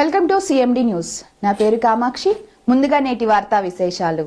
Welcome to CMD news. నా పేరు కామాక్షి. ముందుగా నేటి వార్తా విశేషాలు.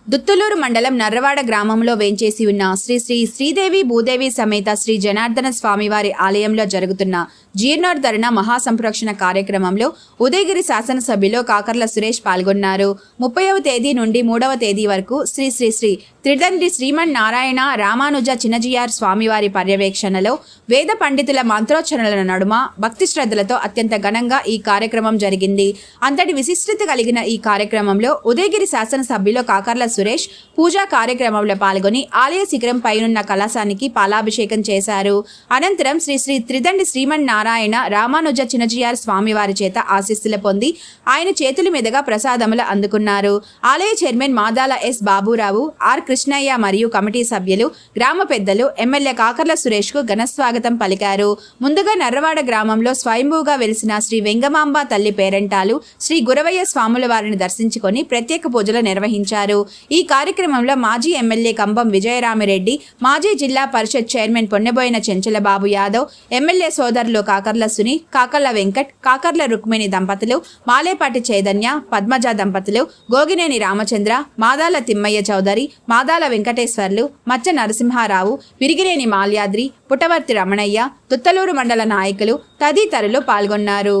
దుత్తులూరు మండలం నర్రవాడ గ్రామంలో వేంచేసి ఉన్న శ్రీ శ్రీ శ్రీదేవి భూదేవి సమేత శ్రీ జనార్దన స్వామివారి ఆలయంలో జరుగుతున్న జీర్ణోద్ధరణ మహాసంప్రోక్షణ కార్యక్రమంలో ఉదయగిరి శాసనసభ్యులు కాకర్ల సురేష్ పాల్గొన్నారు. 30వ తేదీ నుండి 3వ తేదీ వరకు శ్రీ శ్రీ శ్రీ త్రిదండ్రి శ్రీమన్నారాయణ రామానుజ చిన్నజీఆర్ స్వామివారి పర్యవేక్షణలో వేద పండితుల మంత్రోచ్చరణల నడుమ భక్తి శ్రద్ధలతో అత్యంత ఘనంగా ఈ కార్యక్రమం జరిగింది. అంతటి విశిష్టత కలిగిన ఈ కార్యక్రమంలో ఉదయగిరి శాసనసభ్యులు కాకర్ల సురేష్ పూజా కార్యక్రమంలో పాల్గొని ఆలయ శిఖరం పైనున్న కలశానికి పాలాభిషేకం చేశారు. అనంతరం శ్రీ శ్రీ త్రిదండి శ్రీమన్నారాయణ రామానుజ చిన్నజీఆర్ స్వామివారి చేత ఆశీస్సులు పొంది ఆయన చేతుల మీదుగా ప్రసాదములు అందుకున్నారు. ఆలయ chairman Madala S Baburao, R Krishnaiah మరియు కమిటీ సభ్యులు, గ్రామ పెద్దలు, ఎమ్మెల్యే కాకర్ల సురేష్ కు ఘన స్వాగతం పలికారు. ముందుగా నర్రవాడ గ్రామంలో స్వయంభూగా వెలిసిన శ్రీ వెంగమాంబ తల్లి పేరంటాలు శ్రీ గురవయ్య స్వాముల వారిని దర్శించుకొని ప్రత్యేక పూజలు నిర్వహించారు. ఈ కార్యక్రమంలో మాజీ ఎమ్మెల్యే కంబం విజయరామిరెడ్డి, మాజీ జిల్లా పరిషత్ చైర్మన్ పొన్నెబోయిన చెంచలబాబు యాదవ్, ఎమ్మెల్యే సోదరులు కాకర్ల సుని, కాకర్ల వెంకట్, కాకర్ల రుక్మిణి దంపతులు, మాలేపాటి చైతన్య, పద్మజ దంపతులు, గోగినేని రామచంద్ర, మాదాల తిమ్మయ్య చౌదరి, మాదాల వెంకటేశ్వర్లు, మచ్చ నరసింహారావు, విరిగినేని మాల్యాద్రి, పుట్టవర్తి రమణయ్య, దుత్తలూరు మండల నాయకులు తదితరులు పాల్గొన్నారు.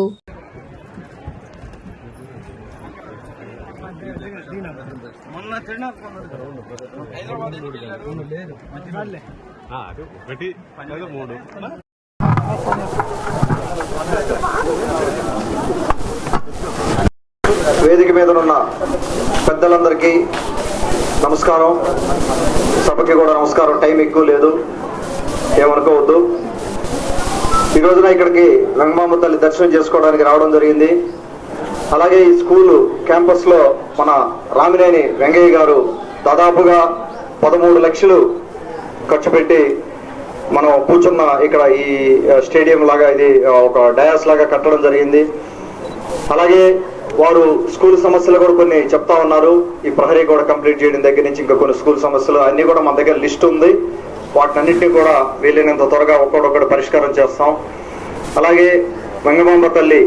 వేదిక మీద ఉన్న పెద్దలందరికీ నమస్కారం. సభకి కూడా నమస్కారం. టైం ఎక్కువ లేదు, ఏమనుకోవద్దు. ఈ రోజున ఇక్కడికి వెంగమాంబ తల్లి దర్శనం చేసుకోవడానికి రావడం జరిగింది. అలాగే ఈ స్కూలు క్యాంపస్ లో మన రామినేని వెంగయ్య గారు దాదాపుగా 13 లక్షలు ఖర్చు పెట్టి మనం కూర్చున్న ఇక్కడ ఈ స్టేడియం లాగా ఇది ఒక డయాస్ లాగా కట్టడం జరిగింది. అలాగే వారు స్కూల్ సమస్యలు కూడా కొన్ని చెప్తా ఉన్నారు. ఈ ప్రహరీ కూడా కంప్లీట్ చేయడం దగ్గర నుంచి ఇంకా కొన్ని స్కూల్ సమస్యలు అన్ని కూడా మన దగ్గర లిస్ట్ ఉంది. వాటినన్నింటినీ కూడా వీలైనంత త్వరగా ఒక్కొక్కటి పరిష్కారం చేస్తాం. అలాగే వెంగమాంబ తల్లి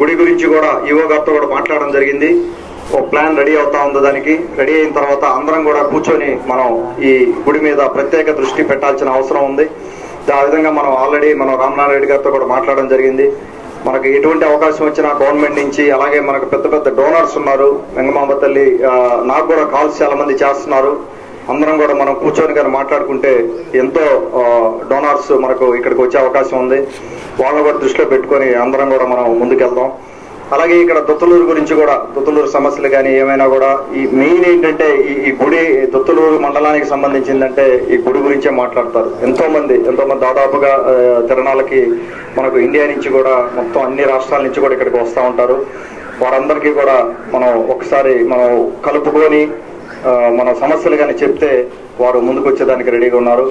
గుడి గురించి కూడా ఈవో గారితో కూడా మాట్లాడడం జరిగింది. ఒక ప్లాన్ రెడీ అవుతా ఉంది. దానికి రెడీ అయిన తర్వాత అందరం కూడా కూర్చొని మనం ఈ గుడి మీద ప్రత్యేక దృష్టి పెట్టాల్సిన అవసరం ఉంది. ఆ విధంగా మనం ఆల్రెడీ రామనారాయణ రెడ్డి గారితో కూడా మాట్లాడడం జరిగింది. మనకు ఎటువంటి అవకాశం వచ్చినా గవర్నమెంట్ నుంచి, అలాగే మనకు పెద్ద పెద్ద డోనర్స్ ఉన్నారు. వెంగమాంబ తల్లి నాకు కూడా కాల్స్ చాలా మంది చేస్తున్నారు. అందరం కూడా మనం కూర్చొని కానీ మాట్లాడుకుంటే ఎంతో డోనర్స్ మనకు ఇక్కడికి వచ్చే అవకాశం ఉంది. వాళ్ళని కూడా దృష్టిలో పెట్టుకొని అందరం కూడా మనం ముందుకెళ్దాం. అలాగే ఇక్కడ దుత్తలూరు గురించి కూడా, దుత్తలూరు సమస్యలు కానీ ఏమైనా కూడా ఈ మెయిన్ ఏంటంటే ఈ గుడి దుత్తలూరు మండలానికి సంబంధించిందంటే ఈ గుడి గురించే మాట్లాడతారు. ఎంతో మంది దాదాపుగా తిరణాలకి మనకు ఇండియా నుంచి కూడా మొత్తం అన్ని రాష్ట్రాల నుంచి కూడా ఇక్కడికి వస్తూ ఉంటారు. వారందరికీ కూడా మనం ఒకసారి మనం కలుపుకొని మన సమస్యలు కానీ చెప్తే వారు ముందుకు వచ్చేదానికి రెడీగా ఉన్నారు.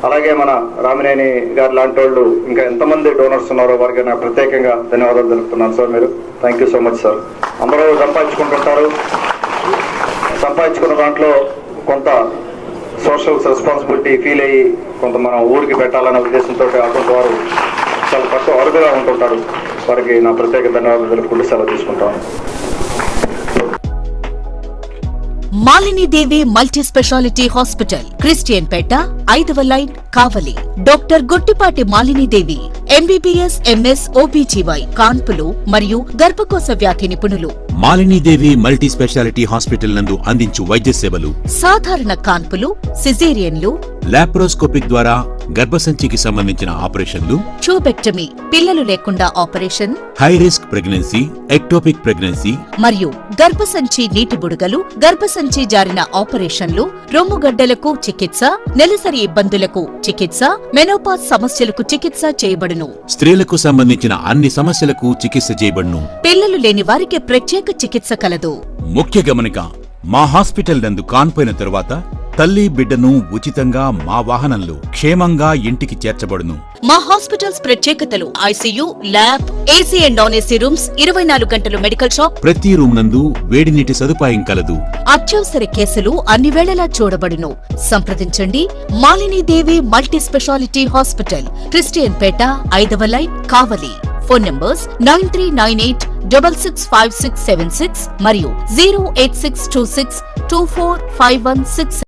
అలాగే మన రామినేని గారు లాంటి వాళ్ళు ఇంకా ఎంతమంది డోనర్స్ ఉన్నారో వారికి నాకు ప్రత్యేకంగా ధన్యవాదాలు తెలుపుతున్నాను సార్. మీరు thank you so much sir. అందరూ సంపాదించుకుంటుంటారు. సంపాదించుకున్న దాంట్లో కొంత సోషల్ రెస్పాన్సిబిలిటీ ఫీల్ అయ్యి కొంత మనం ఊరికి పెట్టాలనే ఉద్దేశంతో అటువంటి వారు చాలా తక్కువ అరుదుగా ఉంటుంటారు. వారికి నా ప్రత్యేక ధన్యవాదాలు తెలుపుకుంటూ సెలవు తీసుకుంటాను. Malinidevi multi speciality hospital, Christian Peta, 5వ line, Kavali. Doctor Gottipati Malinidevi, MBBS, MS, OBGY, కాన్పులు మరియు గర్భకోశ వ్యాధి నిపుణులు. మాలినీదేవి మల్టీ స్పెషాలిటీ హాస్పిటల్ నందు అందించు వైద్య సేవలు: సాధారణ కాన్పులు, సిజేరియన్లు, లాప్రోస్కోపిక్ ద్వారా గర్భసంచికి సంబంధించిన ఆపరేషన్లు, ట్యూబెక్టమీ, పిల్లలు లేకుండా operation, high risk pregnancy, ectopic pregnancy మరియు గర్భసంచి నీటి బుడగలు, గర్భసంచి జారిన ఆపరేషన్లు, రొమ్ముగడ్డలకు చికిత్స, నెలసరి ఇబ్బందులకు చికిత్స, మెనోపాజ్ సమస్యలకు చికిత్స చేయబడును. స్త్రీలకు సంబంధించిన అన్ని సమస్యలకు చికిత్స చేయబడును. పిల్లలు లేని వారికి ప్రత్యేక చికిత్స కలదు. ముఖ్య గమనిక: మా హాస్పిటల్ నందు కాన్పోయిన తరువాత తల్లి బిడ్డను ఉచితంగా మా వాహనంలో క్షేమంగా ఇంటికి చేర్చబడును. మా హాస్పిటల్స్ ప్రత్యేకతలు: ICU, lab, AC and non AC rooms, 24 గంటలు మెడికల్ షాప్, ప్రతి రూమ్ నందు వేడి నీటి సదుపాయం కలదు. అత్యవసర కేసులు అన్ని వేళలా చూడబడును. సంప్రదించండి. Malinidevi multi speciality hospital, Christian Peta, 5వ లైన్, కావలి. ఫోన్ నంబర్స్ 9398665676 మరియు 08626245166.